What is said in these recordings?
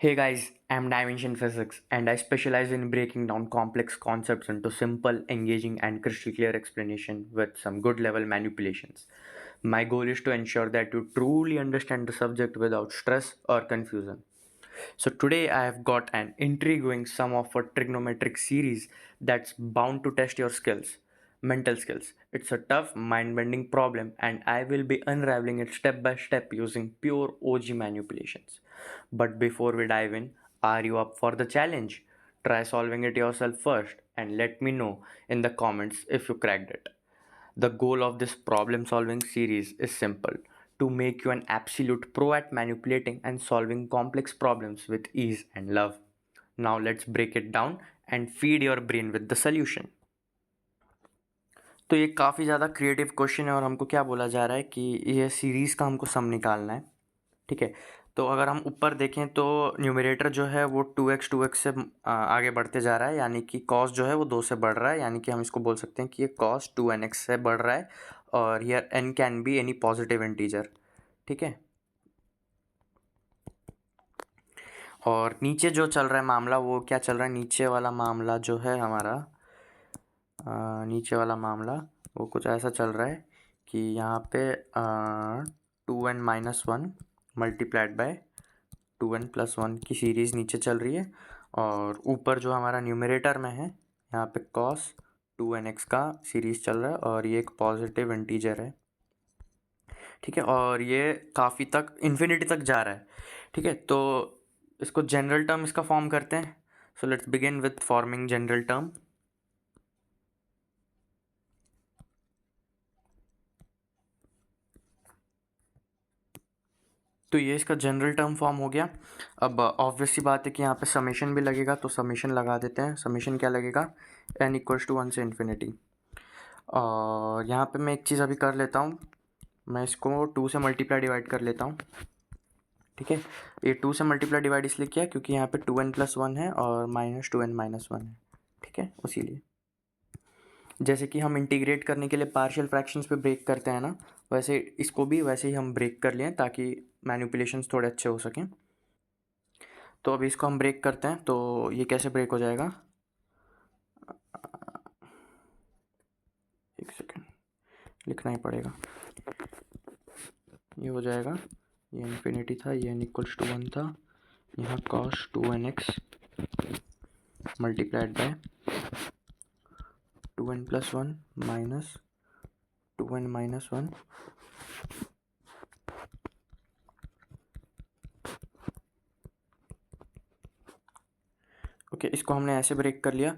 Hey guys, I'm Dimension Physics and I specialize in breaking down complex concepts into simple, engaging, and crystal clear explanation with some good level manipulations. My goal is to ensure that you truly understand the subject without stress or confusion. So today I have got an intriguing sum of a trigonometric series that's bound to test your skills, mental skills. It's a tough, mind-bending problem and I will be unraveling it step by step using pure OG manipulations. But before we dive in, are you up for the challenge? Try solving it yourself first and let me know in the comments if you cracked it. The goal of this problem solving series is simple, to make you an absolute pro at manipulating and solving complex problems with ease and love. Now let's break it down and feed your brain with the solution. तो ये काफ़ी ज़्यादा creative question है और हमको क्या बोला जा रहा है कि ये सीरीज़ का हमको सम निकालना है। ठीक है, तो अगर हम ऊपर देखें तो न्यूमरेटर जो है वो 2x से आगे बढ़ते जा रहा है, यानी कि कॉस जो है वो 2 से बढ़ रहा है, यानी कि हम इसको बोल सकते हैं कि ये कॉस 2nx से बढ़ रहा है और here n can be any positive integer. ठीक है, और नीचे जो चल रहा है मामला वो क्या चल रहा है, नीचे वाला मामला जो है हमारा नीचे वाला मामला वो कुछ ऐसा चल रहा है कि यहाँ पे 2n-1 मल्टीप्लाइड बाय 2n+1 की सीरीज़ नीचे चल रही है और ऊपर जो हमारा न्यूमरेटर में है यहाँ पे cos 2nx का सीरीज़ चल रहा है और ये एक पॉजिटिव इंटीजर है। ठीक है, और ये काफ़ी तक इन्फिनिटी तक जा रहा है। ठीक है, तो इसको जनरल टर्म इसका फॉर्म करते हैं। So let's begin with forming general term. तो ये इसका जनरल टर्म फॉर्म हो गया। अब ऑब्वियस सी बात है कि यहाँ पे समेशन भी लगेगा, तो समेशन लगा देते हैं। समेशन क्या लगेगा, n=1 से इन्फिनिटी। और यहाँ पे मैं एक चीज़ अभी कर लेता हूँ, मैं इसको 2 से मल्टीप्लाई डिवाइड कर लेता हूँ। ठीक है, ये 2 से मल्टीप्लाई डिवाइड इसलिए किया क्योंकि यहाँ पे 2n+1 है और -2n-1 है। ठीक है, उसीलिए जैसे कि हम इंटीग्रेट करने के लिए पार्शियल फ्रैक्शंस पे ब्रेक करते हैं ना, वैसे इसको भी वैसे ही हम ब्रेक कर लें ताकि मैनिपुलेशंस थोड़े अच्छे हो सकें। तो अभी इसको हम ब्रेक करते हैं, तो ये कैसे ब्रेक हो जाएगा, एक सेकेंड लिखना ही पड़ेगा। ये हो जाएगा, ये इन्फिनिटी था, ये n=1 था, यहाँ cos 2nx multiplied by 2n+1 minus 2n-1। Okay, इसको हमने ऐसे ब्रेक कर लिया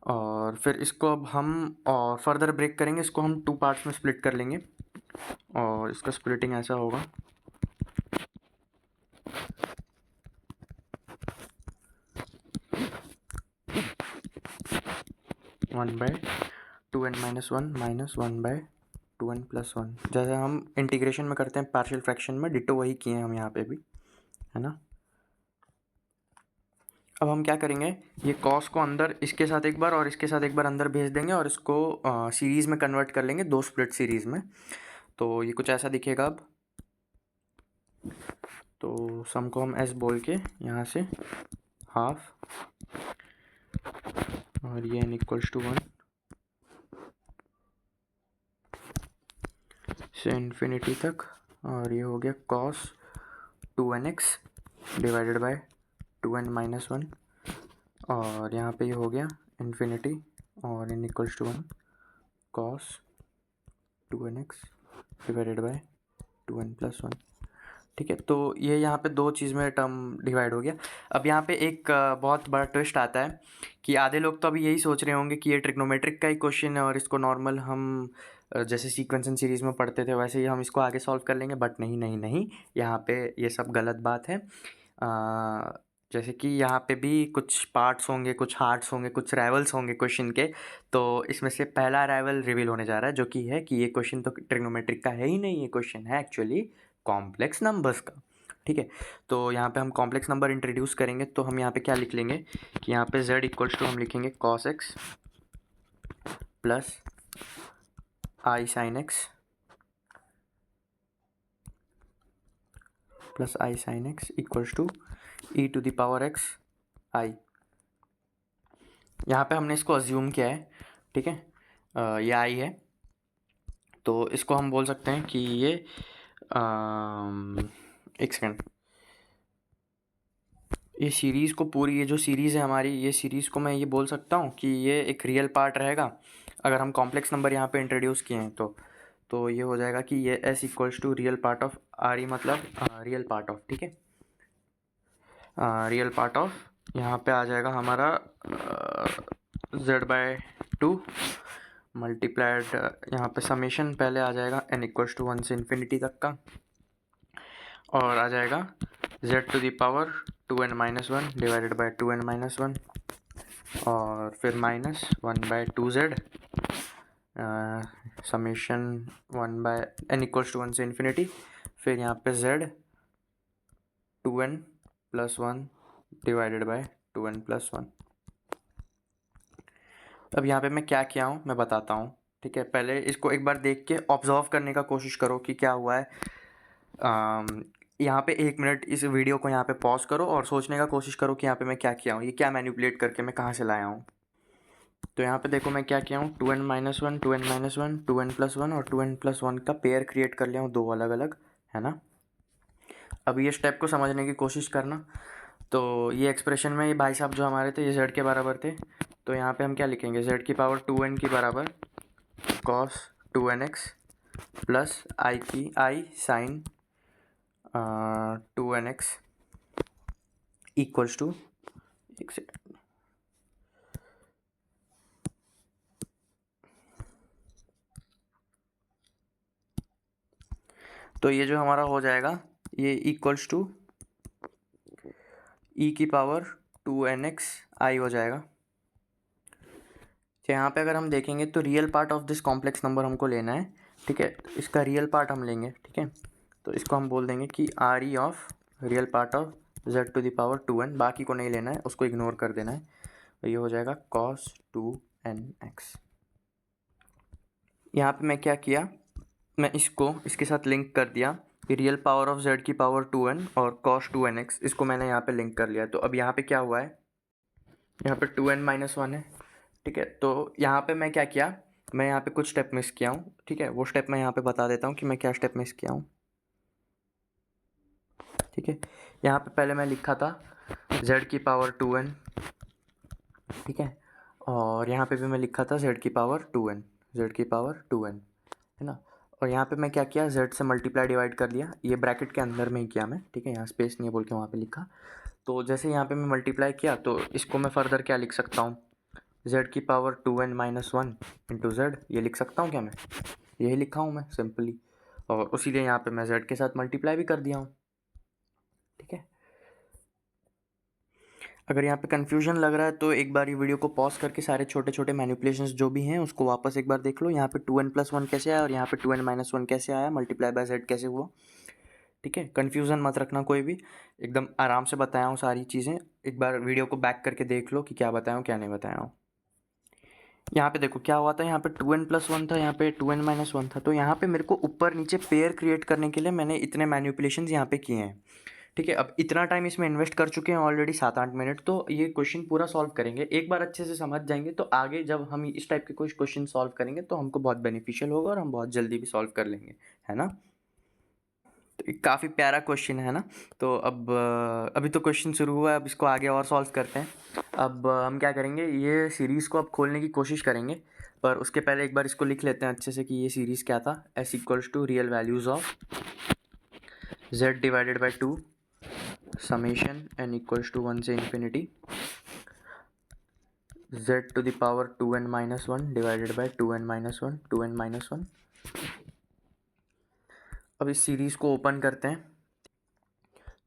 और फिर इसको अब हम और फर्दर ब्रेक करेंगे। इसको हम 2 पार्ट्स में स्प्लिट कर लेंगे और इसका स्प्लिटिंग ऐसा होगा, 1/2n-1 माइनस 1/2n+1। जैसे हम इंटीग्रेशन में करते हैं पार्शियल फ्रैक्शन में, डिटो वही किए हैं हम यहाँ पे भी, है ना। अब हम क्या करेंगे, ये कॉस को अंदर इसके साथ एक बार और इसके साथ एक बार अंदर भेज देंगे और इसको सीरीज़ में कन्वर्ट कर लेंगे, 2 स्प्लिट सीरीज़ में। तो ये कुछ ऐसा दिखेगा अब। तो सम को हम एस बोल के यहाँ से हाफ और ये n=1 से इन्फिनिटी तक, और ये हो गया cos 2nx divided by 2n-1 और यहाँ पे ये हो गया इन्फिनिटी और n=1 cos 2nx divided by 2n+1। ठीक है, तो ये यहाँ पे दो चीज़ में टर्म डिवाइड हो गया। अब यहाँ पे एक बहुत बड़ा ट्विस्ट आता है कि आधे लोग तो अभी यही सोच रहे होंगे कि ये ट्रिग्नोमेट्रिक का ही क्वेश्चन है और इसको नॉर्मल हम जैसे सीक्वेंस एंड सीरीज़ में पढ़ते थे वैसे ही हम इसको आगे सॉल्व कर लेंगे। बट नहीं नहीं नहीं, यहाँ पे ये सब गलत बात है। जैसे कि यहाँ पे भी कुछ पार्ट्स होंगे, कुछ हार्ट्स होंगे, कुछ राइवल्स होंगे क्वेश्चन के। तो इसमें से पहला राइवल रिवील होने जा रहा है, जो कि है कि ये क्वेश्चन तो ट्रिग्नोमेट्रिक का है ही नहीं, ये क्वेश्चन है एक्चुअली कॉम्प्लेक्स नंबर्स का। ठीक है, तो यहाँ पे हम कॉम्प्लेक्स नंबर इंट्रोड्यूस करेंगे, तो हम यहाँ पे क्या लिख लेंगे कि यहाँ पे z हम लिखेंगे cos x plus i sin x plus i sine x equals to e to the power x i. यहाँ पे हमने इसको अज्यूम किया है, ठीक है, ये आई है, तो इसको हम बोल सकते हैं कि ये एक सेकेंड, ये सीरीज़ को पूरी, ये जो सीरीज़ है हमारी, ये सीरीज़ को मैं ये बोल सकता हूँ कि ये एक रियल पार्ट रहेगा। अगर हम कॉम्प्लेक्स नंबर यहाँ पे इंट्रोड्यूस किए हैं तो ये हो जाएगा कि ये s equals to real part of R E, मतलब रियल पार्ट ऑफ, ठीक है, रियल पार्ट ऑफ यहाँ पे आ जाएगा हमारा z/2 मल्टीप्लाइड, यहाँ पे समेशन पहले आ जाएगा n इक्वल्स टू 1 से इन्फिनिटी तक का, और आ जाएगा z to the power 2n-1 divided by 2n-1, और फिर minus 1/2z summation 1/n equals to 1 से इन्फिनिटी, फिर यहाँ पे z 2n+1 divided by 2n+1। अब यहाँ पे मैं क्या किया हूँ मैं बताता हूँ, ठीक है। पहले इसको एक बार देख के ऑब्जर्व करने का कोशिश करो कि क्या हुआ है। यहाँ पे 1 मिनट इस वीडियो को यहाँ पे पॉज करो और सोचने का कोशिश करो कि यहाँ पे मैं क्या किया हूँ, ये क्या मैनिपुलेट करके मैं कहाँ से लाया हूँ। तो यहाँ पे देखो मैं क्या किया हूँ, 2n-1, 2n-1, 2n+1 और 2n+1 का पेयर क्रिएट कर लिया हूँ, दो अलग अलग, है ना। अब ये स्टेप को समझने की कोशिश करना। तो ये एक्सप्रेशन में ये भाई साहब जो हमारे थे, ये z के बराबर थे, तो यहाँ पे हम क्या लिखेंगे, z की पावर 2n की बराबर cos 2nx plus i sine 2nx equals to, एक सेकेंड, तो ये जो हमारा हो जाएगा ये इक्वल्स टू ई की पावर 2nx आई हो जाएगा। तो यहाँ पे अगर हम देखेंगे तो real part of this complex number हमको लेना है, ठीक है, इसका रियल पार्ट हम लेंगे, ठीक है। तो इसको हम बोल देंगे कि R E of real part of z to the power 2n, बाकी को नहीं लेना है, उसको इग्नोर कर देना है। तो ये हो जाएगा cos 2nx। यहाँ पे मैं क्या किया, मैं इसको इसके साथ लिंक कर दिया कि रियल पावर ऑफ z की पावर 2n और cos 2nx, इसको मैंने यहाँ पे लिंक कर लिया। तो अब यहाँ पे क्या हुआ है, यहाँ पे 2n-1 है, ठीक है। तो यहाँ पे मैं क्या किया, मैं यहाँ पे कुछ स्टेप मिस किया हूँ, ठीक है, वो स्टेप मैं यहाँ पे बता देता हूँ कि मैं क्या स्टेप मिस किया हूँ, ठीक है। यहाँ पे पहले मैं लिखा था z की पावर 2n, ठीक है, और यहाँ पे भी मैं लिखा था z की पावर 2n, z की पावर 2n, है ना। और यहाँ पे मैं क्या किया, z से मल्टीप्लाई डिवाइड कर लिया, ये ब्रैकेट के अंदर में ही किया मैं, ठीक है, यहाँ स्पेस नहीं है बोल के वहाँ पे लिखा। तो जैसे यहाँ पे मैं मल्टीप्लाई किया तो इसको मैं फर्दर क्या लिख सकता हूँ, z की पावर 2n-1 इंटू z, ये लिख सकता हूँ क्या मैं, यही लिखा हूँ मैं सिंपली, और उसीलिए यहाँ पे मैं z के साथ मल्टीप्लाई भी कर दिया हूँ, ठीक है। अगर यहाँ पे कन्फ्यूजन लग रहा है तो एक बार ये वीडियो को पॉज करके सारे छोटे छोटे मैनिपुलेशंस जो भी हैं उसको वापस एक बार देख लो। यहाँ पे 2n+1 कैसे आया और यहाँ पे 2n-1 कैसे आया, मल्टीप्लाई बाय z कैसे हुआ, ठीक है। कन्फ्यूज़न मत रखना कोई भी, एकदम आराम से बताया हूँ सारी चीज़ें। एक बार वीडियो को बैक करके देख लो कि क्या बताया हूँ क्या नहीं बताया हूँ। यहाँ पे देखो क्या हुआ था, यहाँ पे 2n+1 था, यहाँ पे 2n-1 था। तो यहाँ पे मेरे को ऊपर नीचे पेयर क्रिएट करने के लिए मैंने इतने मैनिपुलेशंस यहाँ पे किए हैं, ठीक है। अब इतना टाइम इसमें इन्वेस्ट कर चुके हैं ऑलरेडी 7-8 मिनट, तो ये क्वेश्चन पूरा सॉल्व करेंगे। एक बार अच्छे से समझ जाएंगे तो आगे जब हम इस टाइप के कोई क्वेश्चन सॉल्व करेंगे तो हमको बहुत बेनिफिशियल होगा और हम बहुत जल्दी भी सॉल्व कर लेंगे, है ना। तो काफ़ी प्यारा क्वेश्चन है ना। तो अब अभी तो क्वेश्चन शुरू हुआ है, अब इसको आगे और सॉल्व करते हैं। अब हम क्या करेंगे, ये सीरीज़ को अब खोलने की कोशिश करेंगे, पर उसके पहले एक बार इसको लिख लेते हैं अच्छे से कि ये सीरीज़ क्या था। s equals to real values of z divided by 2 summation n equals to 1 से infinity z to the power 2n-1 divided by 2n-1। अब इस सीरीज़ को ओपन करते हैं,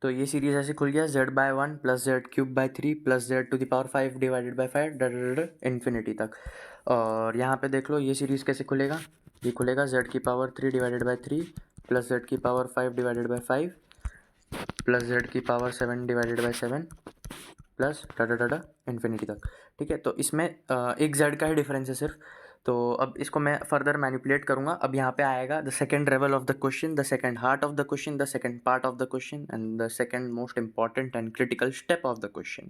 तो ये सीरीज़ ऐसे खुल गया, z/1 plus z³/3 plus z to the power 5 divided by 5 infinity तक। और यहाँ पे देख लो ये सीरीज़ कैसे खुलेगा, ये खुलेगा z की power 3 divided by 3 plus z की power 5 divided by 5 plus z की power 7 divided by 7 plus infinity तक, ठीक है। तो इसमें एक z का ही डिफरेंस है सिर्फ, तो अब इसको मैं फर्दर मैनिपुलेट करूँगा। अब यहाँ पे आएगा the second level of the question, the second heart of the question, the second part of the question and the second most important and critical step of the question.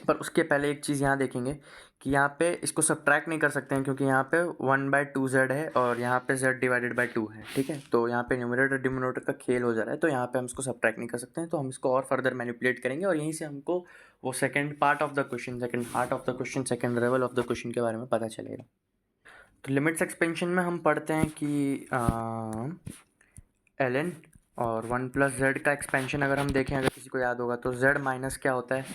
पर उसके पहले एक चीज़ यहाँ देखेंगे कि यहाँ पे इसको सब्ट्रैक्ट नहीं कर सकते हैं, क्योंकि यहाँ पे 1/2z है और यहाँ पे z डिवाइडेड बाई 2 है, ठीक है। तो यहाँ पे न्यूमरेटर डिनोमिनेटर का खेल हो जा रहा है, तो यहाँ पे हम इसको सब्ट्रैक्ट नहीं कर सकते हैं, तो हम इसको और फर्दर मैनिपुलेट करेंगे और यहीं से हमको वो second part of the question, second part of the question, second level of the question के बारे में पता चलेगा। तो लिमिट्स एक्सपेंशन में हम पढ़ते हैं कि ln और 1+z का एक्सपेंशन अगर हम देखें, अगर किसी को याद होगा तो z माइनस क्या होता है,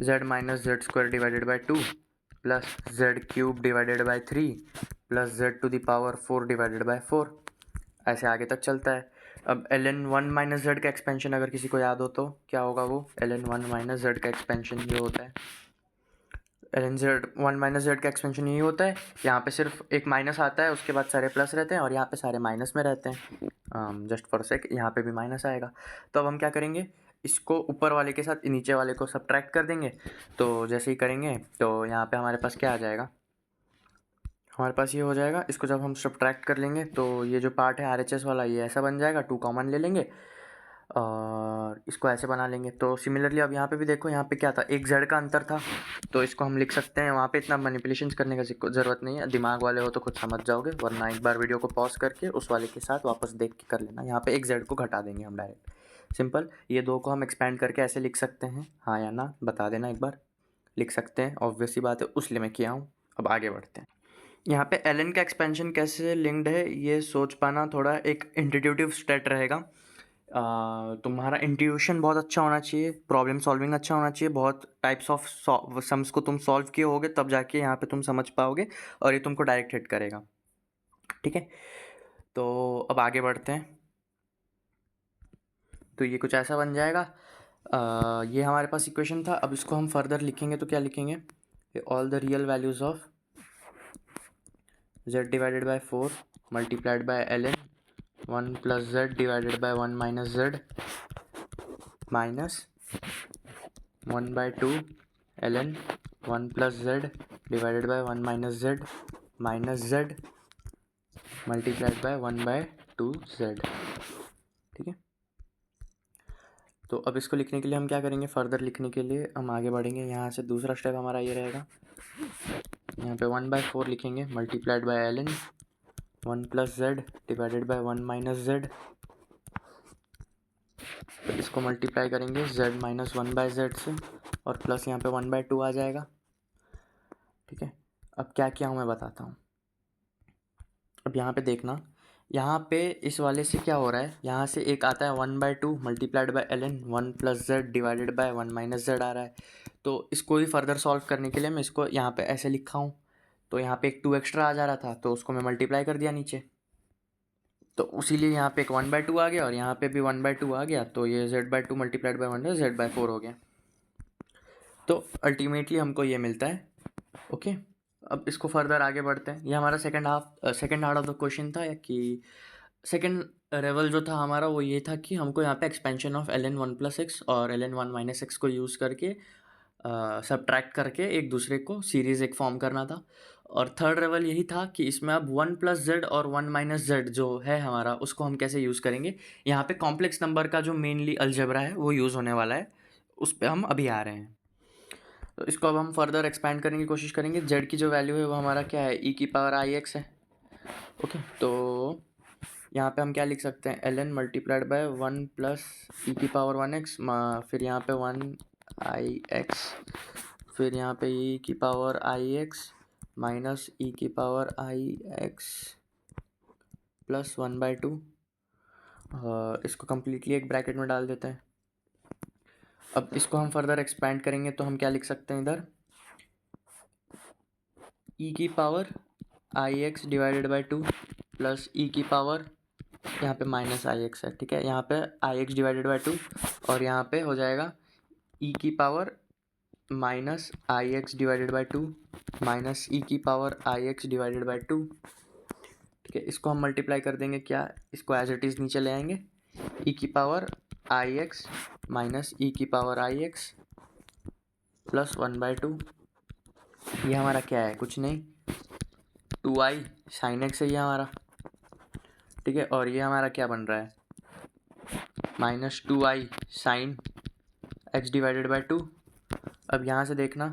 z minus Z square divided by 2 plus Z cube divided by 3 plus z⁴ divided by 4, ऐसे आगे तक चलता है। अब ln 1 माइनस जेड का एक्सपेंशन अगर किसी को याद हो तो क्या होगा, वो ln 1 माइनस जेड का एक्सपेंशन ये होता है, ln z 1 माइनस जेड का एक्सपेंशन यही होता है। यहाँ पे सिर्फ एक माइनस आता है, उसके बाद सारे प्लस रहते हैं और यहाँ पे सारे माइनस में रहते हैं। जस्ट फॉर सेक यहाँ पे भी माइनस आएगा। तो अब हम क्या करेंगे, इसको ऊपर वाले के साथ नीचे वाले को सब्ट्रैक्ट कर देंगे। तो जैसे ही करेंगे तो यहाँ पे हमारे पास क्या आ जाएगा, हमारे पास ये हो जाएगा। इसको जब हम सब्ट्रैक्ट कर लेंगे तो ये जो पार्ट है RHS वाला ये ऐसा बन जाएगा, 2 कॉमन ले लेंगे और इसको ऐसे बना लेंगे। तो सिमिलरली अब यहाँ पे भी देखो, यहाँ पे क्या था, एक z का अंतर था, तो इसको हम लिख सकते हैं। वहाँ पे इतना मैनिपुलेशंस करने का ज़रूरत नहीं है, दिमाग वाले हो तो खुद समझ जाओगे, वरना एक बार वीडियो को पॉज करके उस वाले के साथ वापस देख के कर लेना। यहाँ पे एक z को घटा देंगे हम डायरेक्ट, सिंपल। ये 2 को हम एक्सपेंड करके ऐसे लिख सकते हैं, हाँ या ना बता देना एक बार। लिख सकते हैं, ऑब्वियस सी बात है, उसलिए मैं किया हूँ। अब आगे बढ़ते हैं। यहाँ पे ln का एक्सपेंशन कैसे लिंक्ड है ये सोच पाना थोड़ा एक इंट्यूटिव स्टेट रहेगा। तुम्हारा इंट्यूशन बहुत अच्छा होना चाहिए, प्रॉब्लम सॉल्विंग अच्छा होना चाहिए, बहुत टाइप्स ऑफ सम्स को तुम सॉल्व किए होगे तब जाके यहाँ पे तुम समझ पाओगे और ये तुमको डायरेक्ट हिट करेगा, ठीक है। तो अब आगे बढ़ते हैं। तो ये कुछ ऐसा बन जाएगा। ये हमारे पास इक्वेशन था। अब इसको हम फर्दर लिखेंगे तो क्या लिखेंगे, all the real values of z divided by 4 multiplied by ln 1 plus z divided by 1 minus Z minus 1/2 ln 1 plus z divided by 1 minus Z minus Z multiplied by 1/2 Z, ठीक है। तो अब इसको लिखने के लिए हम क्या करेंगे, फर्दर लिखने के लिए हम आगे बढ़ेंगे। यहाँ से दूसरा स्टेप हमारा ये रहेगा, यहाँ पे 1/4 लिखेंगे multiplied by ln 1 plus z divided by 1 minus Z. तो इसको मल्टीप्लाई करेंगे z माइनस 1/z से और प्लस यहाँ पे 1/2 आ जाएगा, ठीक है। अब क्या किया हूँ मैं बताता हूँ। अब यहाँ पे देखना, यहाँ पे इस वाले से क्या हो रहा है, यहाँ से एक आता है 1/2 multiplied by ln 1 plus z divided by 1 minus z आ रहा है। तो इसको ही फर्दर सॉल्व करने के लिए मैं इसको यहाँ पे ऐसे लिखा हूँ। तो यहाँ पे एक 2 एक्स्ट्रा आ जा रहा था, तो उसको मैं मल्टीप्लाई कर दिया नीचे, तो उसीलिए यहाँ पे एक 1/2 आ गया और यहाँ पे भी 1/2 आ गया। तो ये z/2 मल्टीप्लाइड बाई 1 z/4 हो गया। तो अल्टीमेटली हमको ये मिलता है, ओके। अब इसको फर्दर आगे बढ़ते हैं। ये हमारा second heart of the question था कि सेकंड लेवल जो था हमारा वो ये था कि हमको यहाँ पे expansion of ln 1 plus x और ln 1 माइनस एक्स को यूज़ करके सब्ट्रैक्ट करके एक दूसरे को सीरीज़ एक फॉर्म करना था। और थर्ड लेवल यही था कि इसमें अब 1 प्लस जेड और 1 माइनस जेड जो है हमारा, उसको हम कैसे यूज़ करेंगे। यहाँ पे कॉम्प्लेक्स नंबर का जो मेनली अलजेब्रा है वो यूज़ होने वाला है, उस पर हम अभी आ रहे हैं। तो इसको अब हम फर्दर एक्सपैंड करने की कोशिश करेंगे। जेड की जो वैल्यू है वो हमारा क्या है, ई की पावर आई एक्स है, ओके। तो यहाँ पे हम क्या लिख सकते हैं, ln multiplied by 1 plus e की पावर 1x, फिर यहाँ पे 1 फिर यहाँ पे ई की power i x minus e की पावर आई एक्स प्लस 1/2। इसको कम्प्लीटली एक ब्रैकेट में डाल देते हैं। अब इसको हम फर्दर एक्सपैंड करेंगे तो हम क्या लिख सकते हैं, इधर ई की power i x divided by 2 plus e की पावर, यहाँ पे माइनस आई एक्स है, ठीक है। यहाँ पे आई एक्स डिवाइडेड बाई 2 और यहाँ पे हो जाएगा ई की power minus i x divided by 2 minus e की power i x divided by 2, ठीक है। इसको हम मल्टीप्लाई कर देंगे, क्या इसको एज इट इज़ नीचे ले आएंगे, ई की power i x minus e की पावर आई एक्स प्लस 1/2। ये हमारा क्या है, कुछ नहीं, 2i साइन एक्स है ये हमारा, ठीक है। और ये हमारा क्या बन रहा है, -2i sine x divided by 2। अब यहाँ से देखना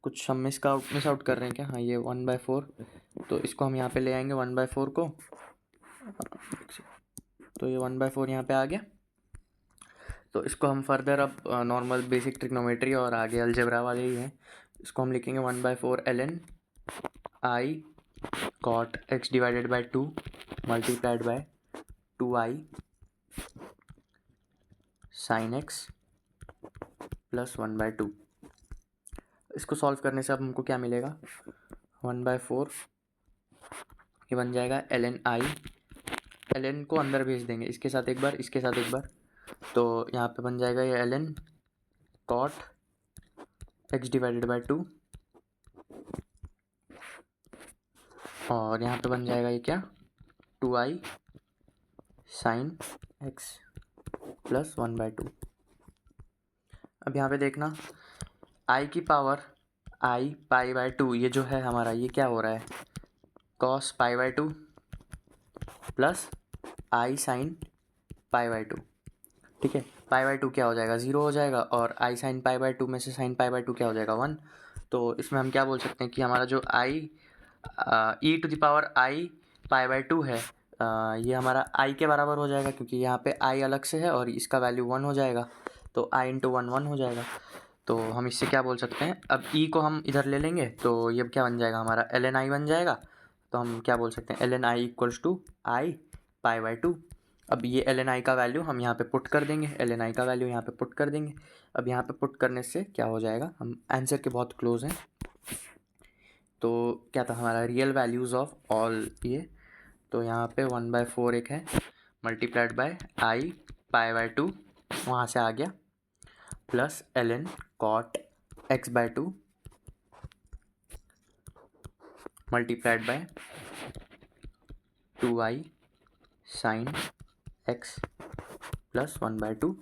कुछ हम मिस आउट कर रहे हैं क्या, हाँ ये 1/4, तो इसको हम यहाँ पे ले आएंगे 1/4 को, तो ये 1/4 यहाँ पे आ गया। तो इसको हम फर्दर अब नॉर्मल बेसिक ट्रिग्नोमेट्री और आगे अलजेब्रा वाले ही हैं, इसको हम लिखेंगे 1/4 ln i cot x divided by 2 multiplied by 2i sine x plus 1/2। इसको सॉल्व करने से अब हमको क्या मिलेगा, 1/4 ये बन जाएगा ln i, ln को अंदर भेज देंगे इसके साथ एक बार, इसके साथ एक बार, तो यहाँ पे बन जाएगा ये ln cot x divided by 2, और यहाँ पे बन जाएगा ये क्या, 2i साइन x प्लस 1/2। अब यहाँ पे देखना i की पावर i π/2, ये जो है हमारा ये क्या हो रहा है, cos π/2 प्लस i साइन π/2, ठीक है। π/2 क्या हो जाएगा, 0 हो जाएगा, और i साइन π/2 में से साइन π/2 क्या हो जाएगा, 1। तो इसमें हम क्या बोल सकते हैं कि हमारा जो e to the power i π/2 है, ये हमारा i के बराबर हो जाएगा, क्योंकि यहाँ पे i अलग से है और इसका वैल्यू 1 हो जाएगा, तो i इंटू 1 1 हो जाएगा। तो हम इससे क्या बोल सकते हैं, अब e को हम इधर ले लेंगे तो ये क्या बन जाएगा हमारा, ln i बन जाएगा। तो हम क्या बोल सकते हैं, ln i equals to i π/2। अब ये ln i का वैल्यू हम यहाँ पे पुट कर देंगे, ln i का वैल्यू यहाँ पे पुट कर देंगे। अब यहाँ पे पुट करने से क्या हो जाएगा, हम आंसर के बहुत क्लोज हैं। तो क्या था हमारा, रियल वैल्यूज़ ऑफ ऑल ये, तो यहाँ पे 1/4 एक है, मल्टीप्लाइड बाय i π/2 वहाँ से आ गया, plus ln cot x/2 multiplied by 2i sine x plus 1/2।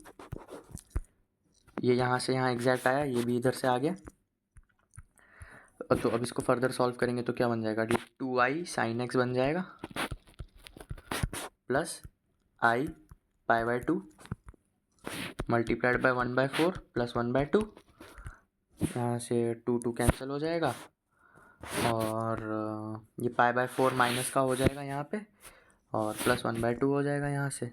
ये यहाँ से यहाँ एग्जैक्ट आया, ये भी इधर से आ गया। तो अब इसको फर्दर सॉल्व करेंगे तो क्या बन जाएगा, 2i साइन x बन जाएगा plus i π/2 multiplied by 1/4 plus 1/2। यहाँ से 2 कैंसिल हो जाएगा, और ये π/4 माइनस का हो जाएगा यहाँ पे, और प्लस 1/2 हो जाएगा यहाँ से।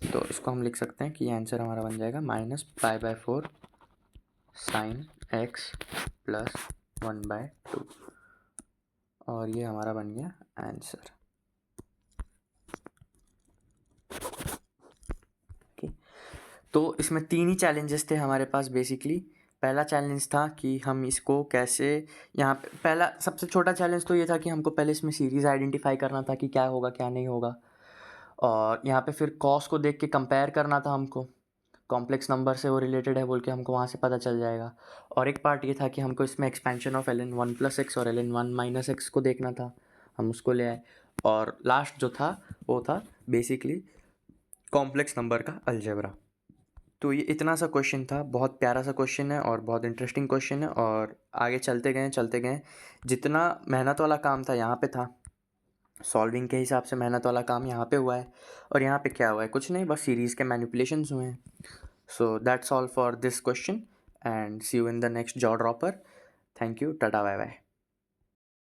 तो इसको हम लिख सकते हैं कि आंसर हमारा बन जाएगा -π/4 साइन x प्लस 1/2, और ये हमारा बन गया आंसर। ओके, तो इसमें 3 ही चैलेंजेस थे हमारे पास बेसिकली। पहला चैलेंज था कि हम इसको कैसे, यहाँ पे पहला सबसे छोटा चैलेंज तो ये था कि हमको पहले इसमें सीरीज़ आइडेंटिफाई करना था कि क्या होगा क्या नहीं होगा, और यहाँ पे फिर कॉस को देख के कंपेयर करना था हमको, कॉम्प्लेक्स नंबर से वो रिलेटेड है बोल के हमको वहाँ से पता चल जाएगा। और एक पार्ट ये था कि हमको इसमें एक्सपेंशन ऑफ ln 1 + x और ln 1 - x को देखना था, हम उसको ले आए। और लास्ट जो था वो था बेसिकली कॉम्प्लेक्स नंबर का अलजेब्रा। तो ये इतना सा क्वेश्चन था, बहुत प्यारा सा क्वेश्चन है और बहुत इंटरेस्टिंग क्वेश्चन है, और आगे चलते गए जितना मेहनत वाला काम था यहाँ पे था, सॉल्विंग के हिसाब से मेहनत वाला काम यहाँ पे हुआ है। और यहाँ पे क्या हुआ है, कुछ नहीं, बस सीरीज़ के मैनिपुलेशंस हुए हैं। So that's all for this question, and see you in the next jaw dropper. Thank you, tata, bye bye.